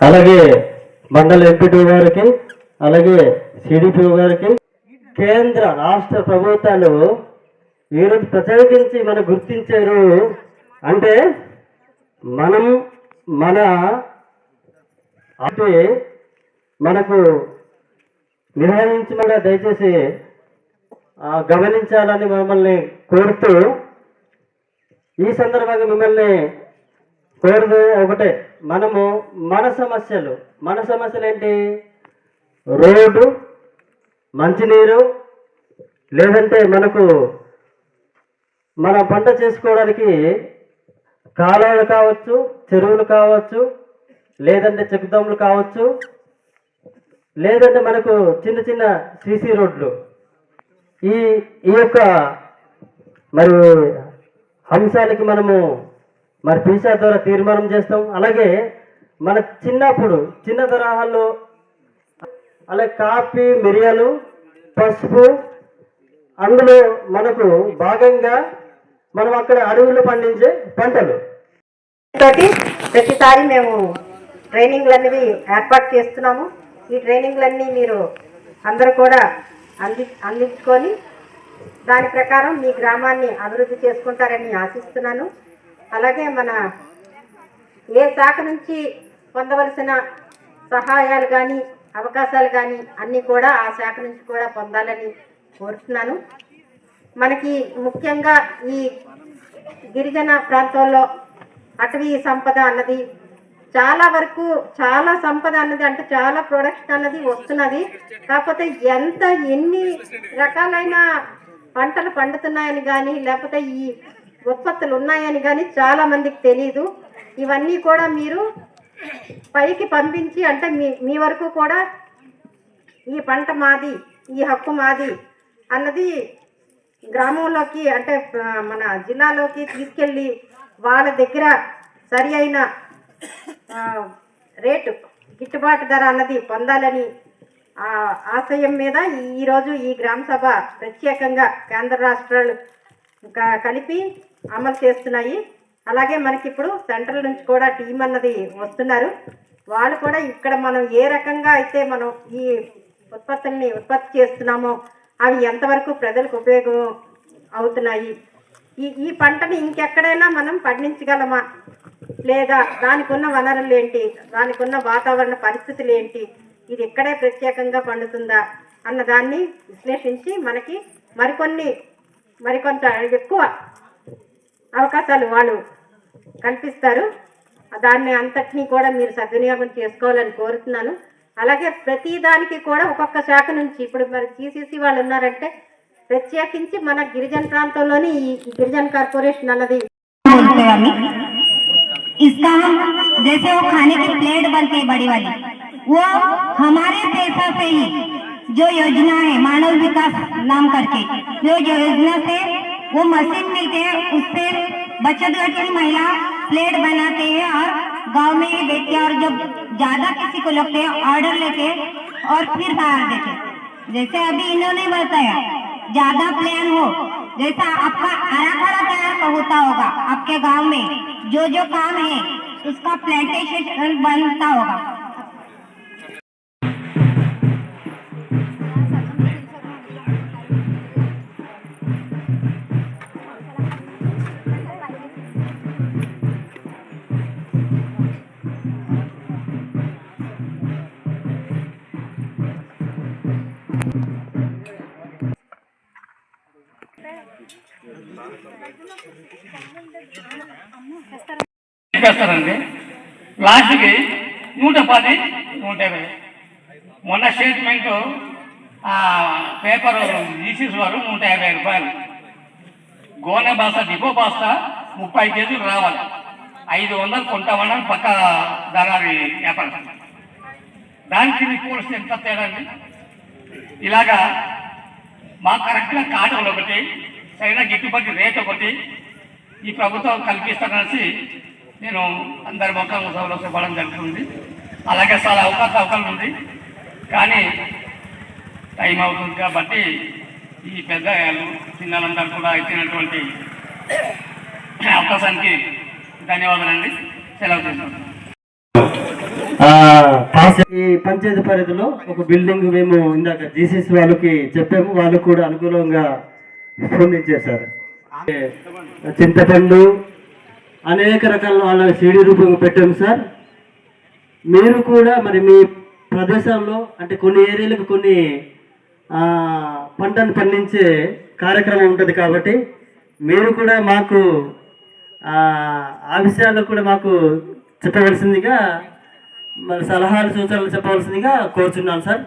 అలాగే మండల ఎంపీటీ గారికి, అలాగే సిడిపిఓ గారికి, కేంద్ర రాష్ట్ర ప్రభుత్వాలు ఈరోజు ప్రత్యేకించి మనం గుర్తించారు. అంటే మనం మన అంటే మనకు నిర్వహించమని దయచేసి గమనించాలని మమ్మల్ని కోరుతూ, ఈ సందర్భంగా మిమ్మల్ని కోరుతూ ఒకటే, మనము మన సమస్యలు ఏంటి? రోడ్డు, మంచినీరు, లేదంటే మనకు మన పంట చేసుకోవడానికి కాలువలు కావచ్చు, చెరువులు కావచ్చు, లేదంటే చెక్కుదమ్ములు కావచ్చు, లేదంటే మనకు చిన్న చిన్న సీసీ రోడ్లు. ఈ యొక్క మరి అంశాలకి మనము మరి పీసా ద్వారా తీర్మానం చేస్తాం. అలాగే మన చిన్న తరహాల్లో అలాగే కాఫీ, మిరియాలు, పసుపు, అందులో మనకు భాగంగా మనం అక్కడ అడవుల్లో పండించే పంటలు తోటి ప్రతిసారి మేము ట్రైనింగ్లు అనేవి ఏర్పాటు చేస్తున్నాము. ఈ ట్రైనింగ్లన్నీ మీరు అందరూ కూడా అందించుకొని దాని ప్రకారం మీ గ్రామాన్ని అభివృద్ధి చేసుకుంటారని ఆశిస్తున్నాను. అలాగే మన ఏ శాఖ నుంచి పొందవలసిన సహాయాలు కానీ అవకాశాలు కానీ అన్నీ కూడా ఆ శాఖ నుంచి కూడా పొందాలని కోరుతున్నాను. మనకి ముఖ్యంగా ఈ గిరిజన ప్రాంతాల్లో అటవీ సంపద అన్నది చాలా వరకు, చాలా సంపద అన్నది అంటే చాలా ప్రొడక్షన్ అన్నది వస్తున్నది. కాకపోతే ఎన్ని రకాలైన పంటలు పండుతున్నాయని కానీ, లేకపోతే ఈ ఉత్పత్తులు ఉన్నాయని కానీ చాలా మందికి తెలీదు. ఇవన్నీ కూడా మీరు పైకి పంపించి, అంటే మీ వరకు కూడా ఈ పంట మాది, ఈ హక్కు మాది అన్నది గ్రామంలోకి, అంటే మన జిల్లాలోకి తీసుకెళ్ళి వాళ్ళ దగ్గర సరి అయిన రేటు, గిట్టుబాటు ధర అన్నది పొందాలని ఆశయం మీద ఈరోజు ఈ గ్రామ సభ ప్రత్యేకంగా కేంద్ర రాష్ట్రాలు కలిపి అమలు చేస్తున్నాయి. అలాగే మనకి ఇప్పుడు సెంట్రల్ నుంచి కూడా టీం అన్నది వస్తున్నారు. వాళ్ళు కూడా ఇక్కడ మనం ఏ రకంగా అయితే మనం ఈ ఉత్పత్తి చేస్తున్నామో అవి ఎంతవరకు ప్రజలకు ఉపయోగం అవుతున్నాయి, ఈ పంటని ఇంకెక్కడైనా మనం పండించగలమా, లేదా దానికి ఉన్న వనరులు ఏంటి, దానికి ఉన్న వాతావరణ పరిస్థితులు ఏంటి, ఇది ఇక్కడే ప్రత్యేకంగా పండుతుందా అన్న దాన్ని విశ్లేషించి మనకి మరికొంత ఎక్కువ అవకాశాలు వాళ్ళు కల్పిస్తారు. దాన్ని అంతటినీ కూడా మీరు సద్వినియోగం చేసుకోవాలని కోరుతున్నాను. అలాగే ప్రతి దానికి కూడా ఒక్కొక్క శాఖ నుంచి, ఇప్పుడు మరి సిసిసి వాళ్ళు ఉన్నారంటే ప్రత్యేకించి మన గిరిజన ప్రాంతంలోని ఈ గిరిజన కార్పొరేషన్ అన్నది इसका जैसे वो खाने की प्लेट बनती है बड़ी वाली, वो हमारे पैसा से ही जो योजना है मानव विकास नाम करके, जो योजना से वो मशीन मिलते हैं, उससे बचत गट की महिला प्लेट बनाते हैं और गांव में ही बेचते हैं। और जब ज्यादा किसी को लगते हैं ऑर्डर लेके और फिर बाहर देते। जैसे अभी इन्होंने बताया ज्यादा प्लान हो, जैसा आपका आराखड़ा तैयार होता होगा आपके गांव में, जो काम है उसका प्लांटेशन बनता होगा। చేస్తారండి లాస్ట్కి 110, 120. మొన్న స్టేట్మెంట్ పేపర్ ఈసీస్ వారు 150 రూపాయలు. గోనె బాస డిపో బాస్తా 30 కేజీలు రావాలి, 500 కొంటామని పక్క దళారి వ్యాపారం. దానికి పోలిస్తే ఎంత తేడా అండి? ఇలాగా మాకు కరెక్ట్గా కాటలు ఒకటి, సరైన గిట్టుబాటు రేట్ ఒకటి ఈ ప్రభుత్వం కల్పిస్తానని నేను అందరి మొక్కలు సభలో చెప్పడం జరుగుతుంది. అలాగే చాలా అవకాశం ఉంది, కానీ టైం అవుతుంది కాబట్టి ఈ పెద్ద చిన్నలందరూ కూడా ఇచ్చినటువంటి అవకాశానికి ధన్యవాదాలండి. సెలవు తీసుకుంటాను. ఈ పంచాయతీ పరిధిలో ఒక బిల్డింగ్ మేము ఇందాక జీసీసీ వాళ్ళకి చెప్పాము, వాళ్ళు కూడా అనుకూలంగా స్పందించారు సార్. చింతపండు అనేక రకాల వాళ్ళ సీడీ రూపంగా పెట్టాము సార్. మీరు కూడా మరి మీ ప్రదేశాల్లో అంటే కొన్ని ఏరియాలకు కొన్ని పంటను పండించే కార్యక్రమం ఉంటుంది కాబట్టి మీరు కూడా మాకు ఆ విషయాల్లో కూడా మాకు చెప్పవలసిందిగా మరి సలహాలు సూచనలు చెప్పవలసిందిగా కోరుచున్నాను సార్.